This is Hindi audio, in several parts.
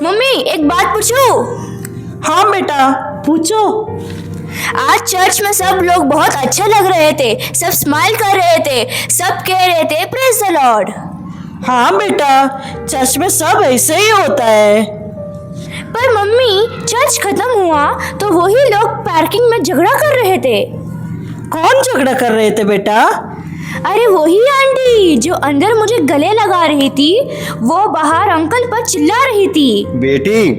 मम्मी एक बात पूछूं? हाँ बेटा, पूछो। आज चर्च में सब लोग बहुत अच्छे लग रहे थे, सब स्माइल कर रहे थे, सब कह रहे थे प्रेज द लॉर्ड। हाँ बेटा, चर्च में सब ऐसे ही होता है। पर मम्मी चर्च खत्म हुआ तो वही लोग पार्किंग में झगड़ा कर रहे थे। कौन झगड़ा कर रहे थे बेटा? अरे वही आंटी जो अंदर मुझे गले लगा रही थी, वो बाहर अंकल पर चिल्ला रही थी। बेटी,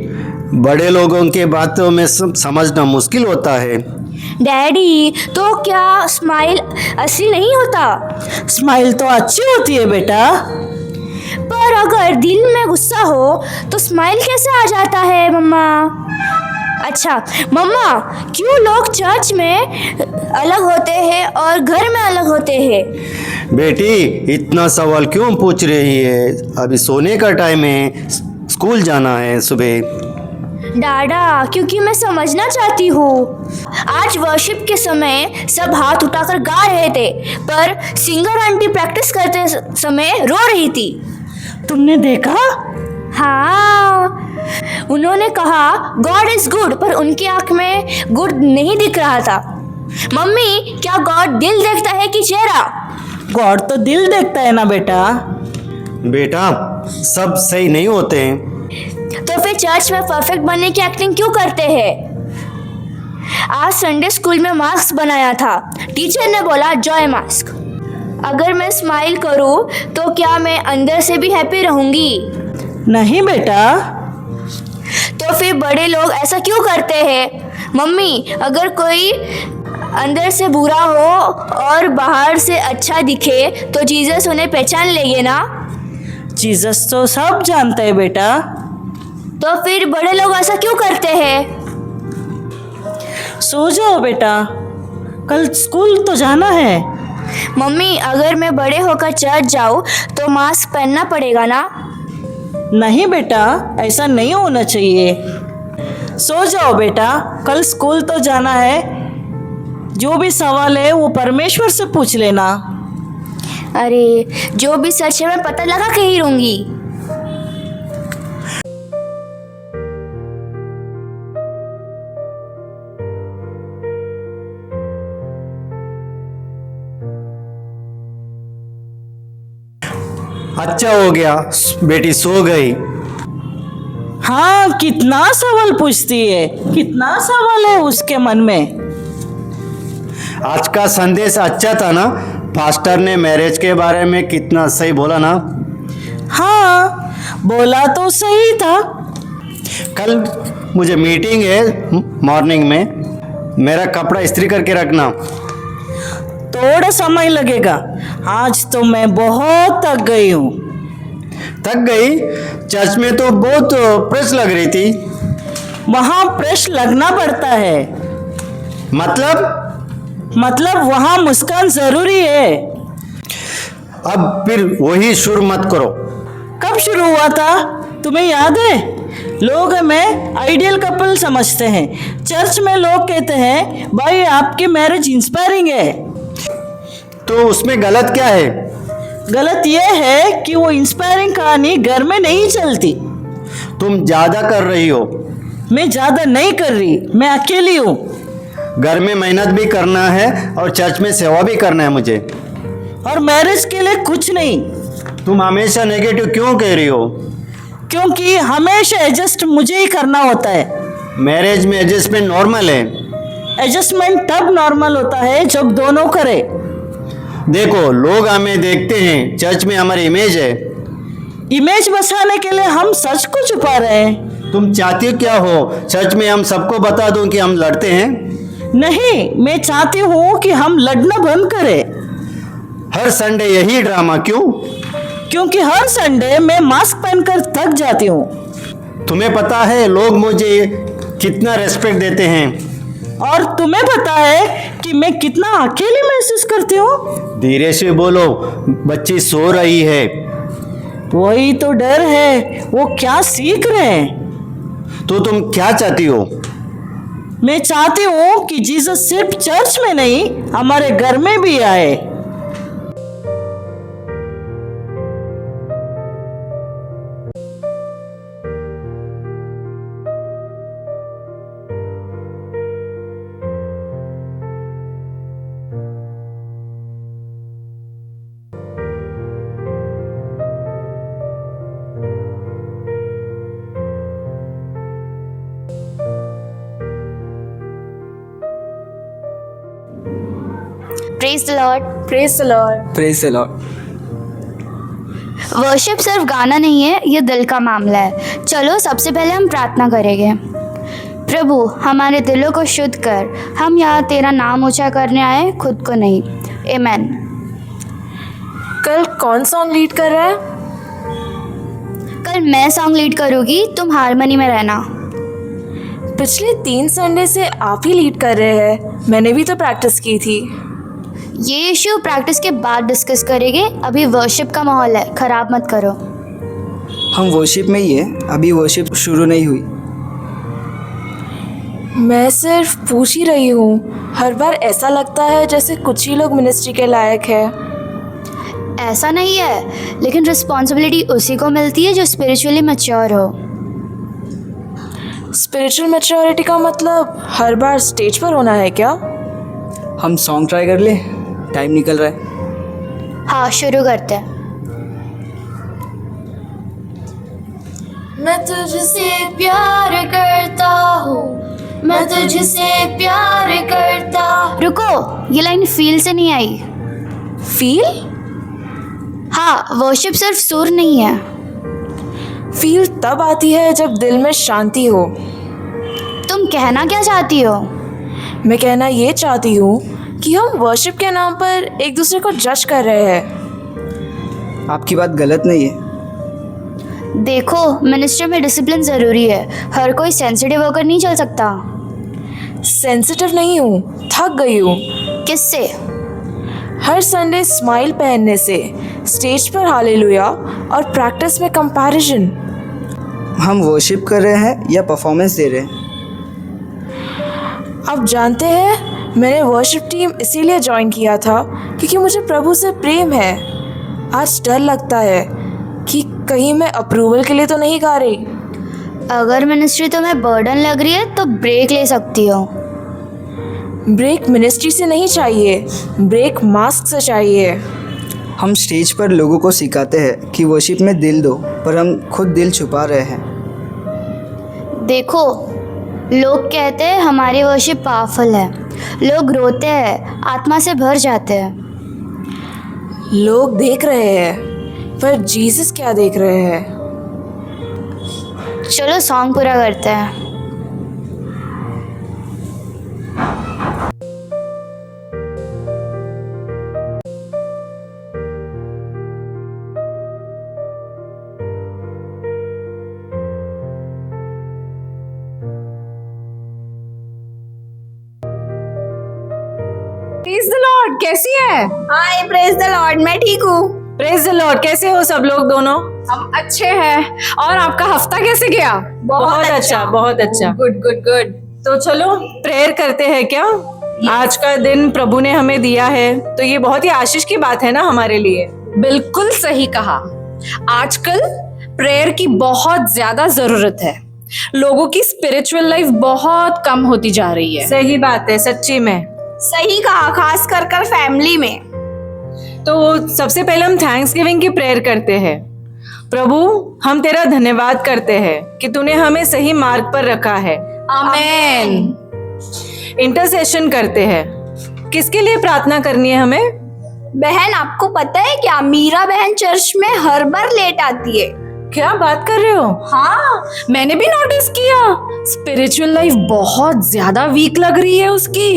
बड़े लोगों के बातों में समझना मुश्किल होता है। डैडी, तो क्या स्माइल असली नहीं होता? स्माइल तो अच्छी होती है बेटा। पर अगर दिल में गुस्सा हो तो स्माइल कैसे आ जाता है मम्मा? अच्छा मम्मा, क्यों लोग चर्च में अलग होते हैं और घर में अलग होते हैं? बेटी, इतना सवाल क्यों पूछ रही है? अभी सोने का टाइम है, स्कूल जाना है सुबह। डाडा, क्योंकि मैं समझना चाहती हूँ। आज वर्शिप के समय सब हाथ उठाकर गा रहे थे, पर सिंगर आंटी प्रैक्टिस करते समय रो रही थी। तुमने देखा? हाँ, उन्होंने कहा गॉड इज गुड, पर उनकी आंख में गुड नहीं दिख रहा था। मम्मी, क्या गॉड दिल देखता है कि चेहरा? गॉड तो दिल देखता है ना बेटा। बेटा, सब सही नहीं होते हैं। तो फिर चर्च में परफेक्ट बनने की एक्टिंग क्यों करते हैं? आज संडे स्कूल में मास्क बनाया था, टीचर ने बोला जॉय मास्क। अगर मैं स्माइल करूं तो क्या मैं अंदर से भी हैप्पी रहूंगी? नहीं बेटा। तो फिर बड़े लोग ऐसा क्यों करते हैं? मम्मी, अगर कोई अंदर से बुरा हो और बाहर से अच्छा दिखे तो जीसस उन्हें पहचान लेंगे ना? जीसस तो सब जानते हैं बेटा। तो फिर बड़े लोग ऐसा क्यों करते हैं? सो जाओ बेटा, कल स्कूल तो जाना है। मम्मी, अगर मैं बड़े होकर चर्च जाऊँ तो मास्क पहनना पड़ेगा ना? नहीं बेटा, ऐसा नहीं होना चाहिए। सो जाओ बेटा, कल स्कूल तो जाना है। जो भी सवाल है वो परमेश्वर से पूछ लेना। अरे, जो भी सच है मैं पता लगा के ही रहूंगी। अच्छा हो गया, बेटी सो गई। हाँ, कितना सवाल पूछती है, कितना सवाल है उसके मन में। आज का संदेश अच्छा था ना? पास्टर ने मैरिज के बारे में कितना सही बोला ना? हाँ, बोला तो सही था। कल मुझे मीटिंग है मॉर्निंग में, मेरा कपड़ा इस्त्री करके रखना। थोड़ा समय लगेगा, आज तो मैं बहुत थक गई हूँ। थक गई? चर्च में तो बहुत प्रेस लग रही थी। वहाँ प्रेस लगना पड़ता है। मतलब वहाँ मुस्कान जरूरी है। अब फिर वही शुरू मत करो। कब शुरू हुआ था तुम्हें याद है? लोग हमें आइडियल कपल समझते हैं। चर्च में लोग कहते हैं भाई आपकी मैरिज इंस्पायरिंग है। तो उसमें गलत क्या है? गलत यह है कि वो इंस्पायरिंग कहानी घर में नहीं चलती। तुम ज्यादा कर रही हो। मैं ज्यादा नहीं कर रही, मैं अकेली हूँ। घर में मेहनत भी करना है और चर्च में सेवा भी करना है मुझे। और मैरिज के लिए कुछ नहीं। तुम हमेशा नेगेटिव क्यों कह रही हो? क्योंकि हमेशा एडजस्ट मुझे ही करना होता है। मैरिज में एडजस्टमेंट नॉर्मल है। एडजस्टमेंट तब नॉर्मल होता है जब दोनों करे। देखो, लोग हमें देखते हैं, चर्च में हमारी इमेज है। इमेज बचाने के लिए हम सच को छुपा रहे हैं। तुम चाहती क्या हो? चर्च में हम सबको बता दूं कि हम लड़ते हैं? नहीं, मैं चाहती हूँ कि हम लड़ना बंद करें। हर संडे यही ड्रामा क्यों? क्योंकि हर संडे मैं मास्क पहनकर थक जाती हूँ। तुम्हें पता है लोग मुझे कितना रेस्पेक्ट देते हैं? और तुम्हें पता है कि मैं कितना अकेली महसूस करती हूँ। धीरे से बोलो, बच्ची सो रही है। वही तो डर है, वो क्या सीख रहे हैं। तो तुम क्या चाहती हो? मैं चाहती हूँ कि जीसस सिर्फ चर्च में नहीं, हमारे घर में भी आए। Praise the lord. Praise the lord. Praise the Lord. Worship सिर्फ गाना नहीं है, ये दिल का मामला है। चलो सबसे पहले हम प्रार्थना करेंगे। प्रभु हमारे दिलों को शुद्ध कर, हम यहाँ तेरा नाम ऊंचा करने आए, खुद को नहीं। आमेन। कल कौन सॉन्ग लीड कर रहा है? कल मैं सॉन्ग लीड करूँगी, तुम हारमोनी में रहना। पिछले 3 संडे से आप ही लीड कर रहे हैं, मैंने भी तो प्रैक्टिस की थी। ये इश्यू प्रैक्टिस के बाद डिस्कस करेंगे, अभी वर्शिप का माहौल है, खराब मत करो। हम वर्शिप में ही है, अभी वर्शिप शुरू नहीं हुई। मैं सिर्फ पूछ ही रही हूँ। हर बार ऐसा लगता है जैसे कुछ ही लोग मिनिस्ट्री के लायक है। ऐसा नहीं है, लेकिन रिस्पॉन्सिबिलिटी उसी को मिलती है जो स्पिरिचुअली मैच्योर हो। स्पिरिचुअल मैच्योरिटी का मतलब हर बार स्टेज पर होना है क्या? हम सॉन्ग ट्राई कर ले, टाइम निकल रहा है। हाँ शुरू करते हैं। मैं तुझसे प्यार करता हूँ, मैं तुझसे प्यार करता। रुको, ये लाइन फील से नहीं आई। फील? हाँ, वर्शिप सिर्फ सुर नहीं है। फील तब आती है जब दिल में शांति हो। तुम कहना क्या चाहती हो? मैं कहना ये चाहती हूँ कि हम वर्शिप के नाम पर एक दूसरे को जज कर रहे हैं। आपकी बात गलत नहीं है। देखो, मिनिस्ट्री में डिसिप्लिन ज़रूरी है, हर कोई सेंसिटिव होकर नहीं चल सकता। सेंसिटिव नहीं हूँ, थक गई हूँ। किससे? हर संडे स्माइल पहनने से, स्टेज पर हालेलुया और प्रैक्टिस में कंपैरिजन। हम वर्शिप कर रहे हैं या परफॉर्मेंस दे रहे हैं? आप जानते हैं, मैंने वर्शिप टीम इसीलिए ज्वाइन किया था क्योंकि मुझे प्रभु से प्रेम है। आज डर लगता है कि कहीं मैं अप्रूवल के लिए तो नहीं गा रही। अगर मिनिस्ट्री तुम्हें बर्डन लग रही है तो ब्रेक ले सकती हो। ब्रेक मिनिस्ट्री से नहीं चाहिए, ब्रेक मास्क से चाहिए। हम स्टेज पर लोगों को सिखाते हैं कि वर्शिप में दिल दो, पर हम खुद दिल छुपा रहे हैं। देखो, लोग कहते हैं हमारी वर्शिप पावरफुल है, लोग रोते हैं, आत्मा से भर जाते हैं। लोग देख रहे हैं, पर जीसस क्या देख रहे हैं? चलो सॉन्ग पूरा करते हैं। प्रेज द लॉर्ड, कैसी है? हाय, प्रेज द लॉर्ड, मैं ठीक हूँ। Praise the Lord. कैसे हो सब लोग दोनों? हम अच्छे हैं। और आपका हफ्ता कैसे गया? बहुत अच्छा, बहुत अच्छा। Good good good. तो चलो प्रेयर करते हैं क्या? आज का दिन प्रभु ने हमें दिया है, तो ये बहुत ही आशीष की बात है ना हमारे लिए। बिल्कुल सही कहा। आजकल प्रेयर की बहुत ज्यादा जरूरत है। लोगों की स्पिरिचुअल लाइफ बहुत कम होती जा रही है। सही बात है, सच्ची में। सही कहा, खास कर फैमिली में। तो सबसे पहले हम थैंक्स गिविंग की प्रेयर करते हैं। प्रभु, हम तेरा धन्यवाद करते हैं कि तूने हमें सही मार्ग पर रखा है। आमेन। इंटरसेशन करते हैं। किसके लिए प्रार्थना करनी है हमें? बहन, आपको पता है क्या, मीरा बहन चर्च में हर बार लेट आती है। क्या बात कर रहे हो? हाँ, मैंने भी नोटिस किया। स्पिरिचुअल लाइफ बहुत ज्यादा वीक लग रही है उसकी।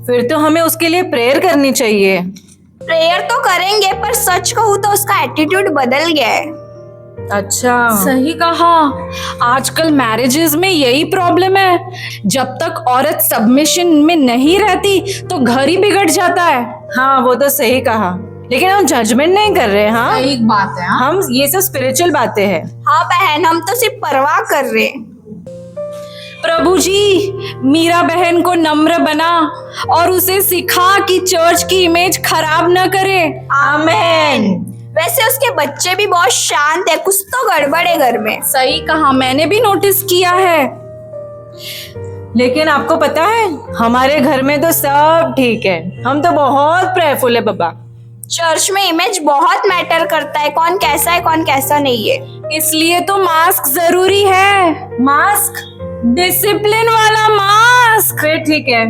फिर तो हमें उसके लिए प्रेयर करनी चाहिए। प्रेयर तो करेंगे, पर सच कहूँ तो उसका एटीट्यूड बदल गया है। अच्छा। सही कहा। आजकल मैरिजेस में यही प्रॉब्लम है। जब तक औरत सबमिशन में नहीं रहती तो घर ही बिगड़ जाता है। हाँ, वो तो सही कहा, लेकिन हम जजमेंट नहीं कर रहे। हाँ, एक बात है। हम ये सब स्पिरिचुअल बातें हैं। हाँ बहन, हम तो सिर्फ परवाह कर रहे हैं। प्रभु जी, मीरा बहन को नम्र बना और उसे सिखा कि चर्च की इमेज खराब न करे। आमेन। वैसे उसके बच्चे भी बहुत शांत है, कुछ तो गड़बड़ है घर में। सही कहा, मैंने भी नोटिस किया है। लेकिन आपको पता है, हमारे घर में तो सब ठीक है। हम तो बहुत प्रेयरफुल है बाबा। चर्च में इमेज बहुत मैटर करता है, कौन कैसा है कौन कैसा नहीं है। इसलिए तो मास्क जरूरी है। मास्क? डिसिप्लिन वाला मास्क। फिर ठीक है।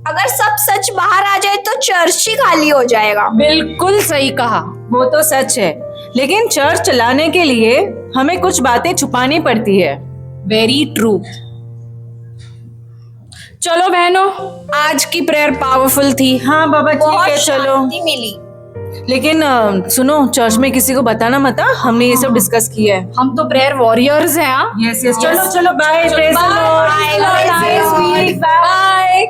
अगर सब सच बाहर आ जाए तो चर्च ही खाली हो जाएगा। बिल्कुल सही कहा। वो तो सच है, लेकिन चर्च चलाने के लिए हमें कुछ बातें छुपानी पड़ती है। Very true. चलो बहनों, आज की प्रेयर पावरफुल थी। हाँ बाबा ठीक बहुत है चलो। शांति मिली। लेकिन सुनो, चर्च में किसी को बताना मत, हमने ये सब डिस्कस किया है। हम तो प्रेयर वॉरियर्स हैं। हाँ, यस यस, चलो चलो, bye, praise the lord, bye.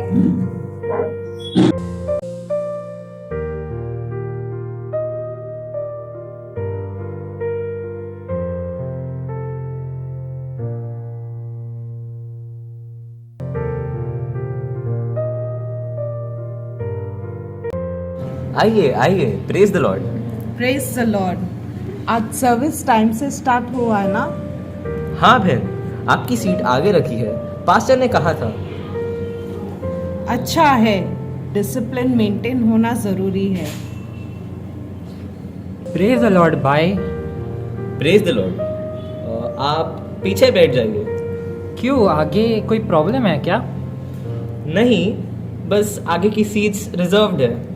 आइए आइए, praise the lord. Praise the lord. आज सर्विस टाइम से स्टार्ट हुआ है ना? हाँ बहन, आपकी सीट आगे रखी है, पास्टर ने कहा था। अच्छा है, डिसिप्लिन मेंटेन होना जरूरी है। प्रेज द लॉर्ड भाई। Praise the Lord. आप पीछे बैठ जाइए। क्यों, आगे कोई प्रॉब्लम है क्या? नहीं, बस आगे की सीट्स रिजर्व्ड है।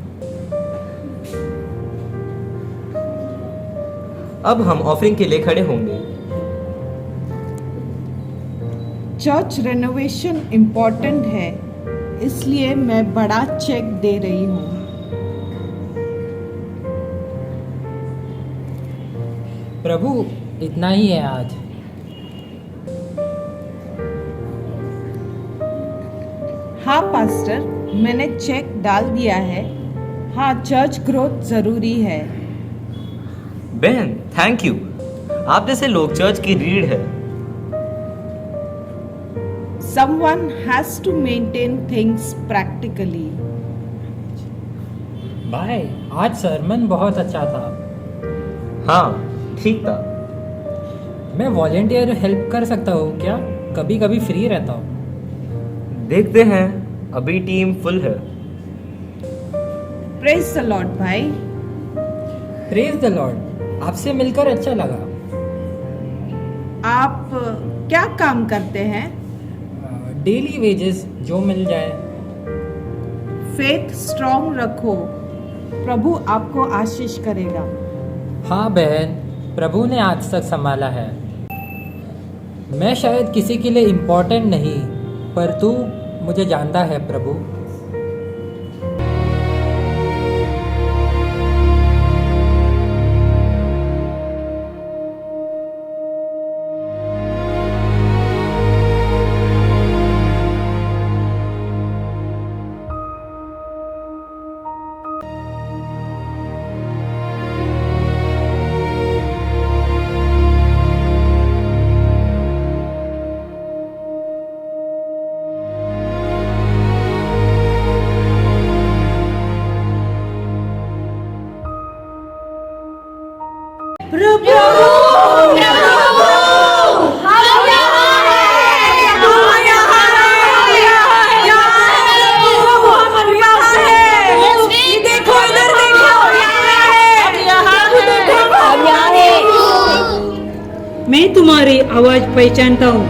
अब हम ऑफरिंग के लिए खड़े होंगे। चर्च रेनोवेशन इम्पोर्टेंट है, इसलिए मैं बड़ा चेक दे रही हूँ। प्रभु, इतना ही है आज। हाँ पास्टर, मैंने चेक डाल दिया है। हाँ, चर्च ग्रोथ जरूरी है। बहन थैंक यू, आप जैसे लोग चर्च की रीढ़ है। Someone has to maintain things practically. भाई, आज सरमन बहुत अच्छा था। हाँ ठीक था। मैं वॉलेंटियर हेल्प कर सकता हूँ क्या? कभी कभी फ्री रहता हूँ। देखते हैं, अभी टीम फुल है। Praise the Lord भाई। Praise the Lord. आपसे मिलकर अच्छा लगा। आप क्या काम करते हैं? डेली वेजेस जो मिल जाए। फेथ स्ट्रॉन्ग रखो, प्रभु आपको आशीष करेगा। हाँ बहन, प्रभु ने आज तक संभाला है। मैं शायद किसी के लिए इम्पोर्टेंट नहीं, पर तू मुझे जानता है प्रभु। मैं तुम्हारी आवाज पहचानता हूँ,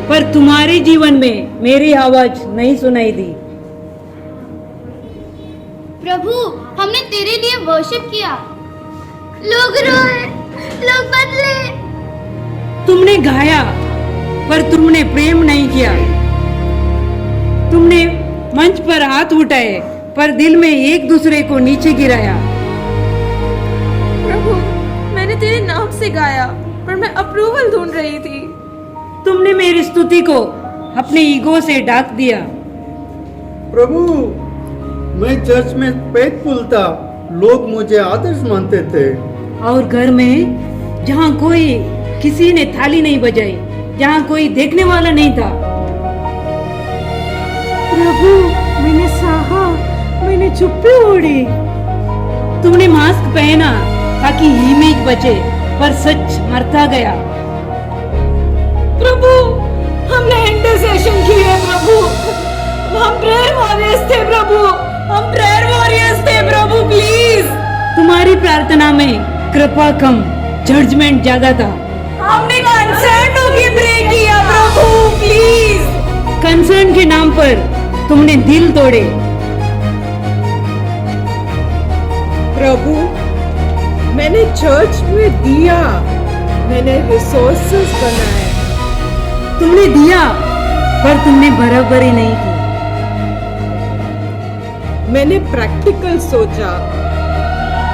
पर तुम्हारे जीवन में मेरी आवाज नहीं सुनाई दी। प्रभु, हमने तेरे लिए वर्शिप किया, लोग रोए, लोग बदले। तुमने गाया, पर तुमने प्रेम नहीं किया। तुमने मंच पर हाथ उठाए, पर दिल में एक दूसरे को नीचे गिराया। प्रभु, मैंने तेरे नाम से गाया, पर मैं अप्रूवल ढूंढ रही थी। तुमने मेरी स्तुति को अपने ईगो से ढक दिया। प्रभु, मैं चर्च में फेथफुल था, लोग मुझे आदर्श मानते थे। और घर में जहाँ कोई किसी ने थाली नहीं बजाई, जहाँ कोई देखने वाला नहीं था। प्रभु, मैंने सहा, मैंने चुप्पी ओढ़ी। तुमने मास्क पहना ताकि इमेज बचे, पर सच मरता गया। प्रभु, हमने इंटरसेशन की है प्रभु, हम प्रेयर वॉरियर्स थे प्रभु, हम प्रेयर वॉरियर्स थे प्रभु, प्लीज। तुम्हारी प्रार्थना में कृपा कम, जजमेंट ज्यादा था। हमने कंसर्न होके प्रे किया प्रभु, प्लीज। कंसर्न के नाम पर तुमने दिल तोड़े, प्रभु, मैंने चर्च में दिया, मैंने रिसोर्सेस बनाए। तुमने दिया पर तुमने बराबरी नहीं की। मैंने प्रैक्टिकल सोचा।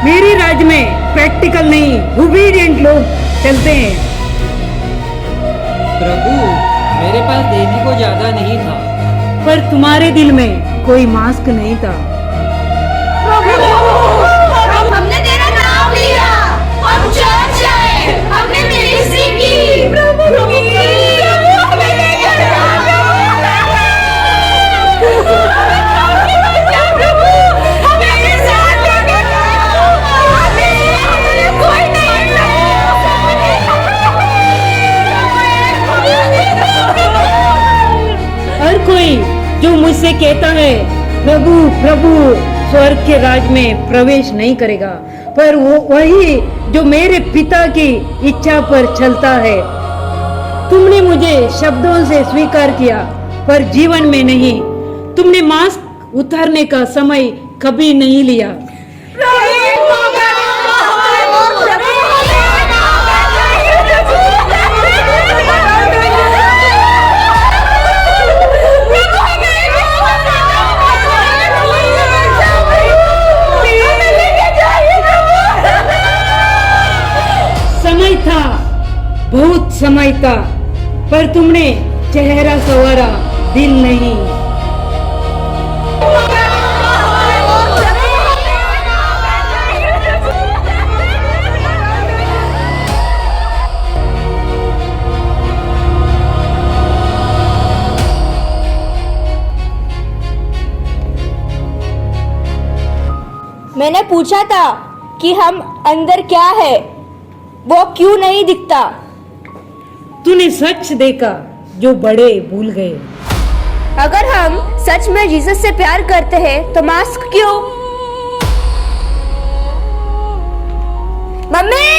मेरे राज्य में प्रैक्टिकल नहीं, ओबीडिएंट लोग चलते हैं। प्रभु, मेरे पास देने को ज्यादा नहीं था। पर तुम्हारे दिल में कोई मास्क नहीं था। हमने तेरा नाम लिया, हम चर्च आए, हमने मिनिस्ट्री की। प्रभु हर कोई जो मुझसे कहता है प्रभु प्रभु स्वर्ग के राज में प्रवेश नहीं करेगा, पर वो वही जो मेरे पिता की इच्छा पर चलता है। तुमने मुझे शब्दों से स्वीकार किया पर जीवन में नहीं। तुमने मास्क उतारने का समय कभी नहीं लिया। समय था, बहुत समय था, पर तुमने चेहरा संवारा, दिल नहीं। मैंने पूछा था कि हम अंदर क्या है, वो क्यों नहीं दिखता? तूने सच देखा जो बड़े भूल गए। अगर हम सच में जीसस से प्यार करते हैं तो मास्क क्यों? मम्मी,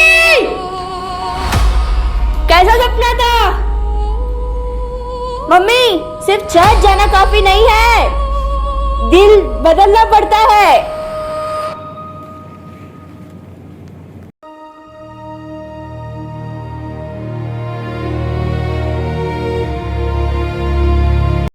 कैसा सपना था? मम्मी, सिर्फ चर्च जाना काफी नहीं है, दिल बदलना पड़ता है।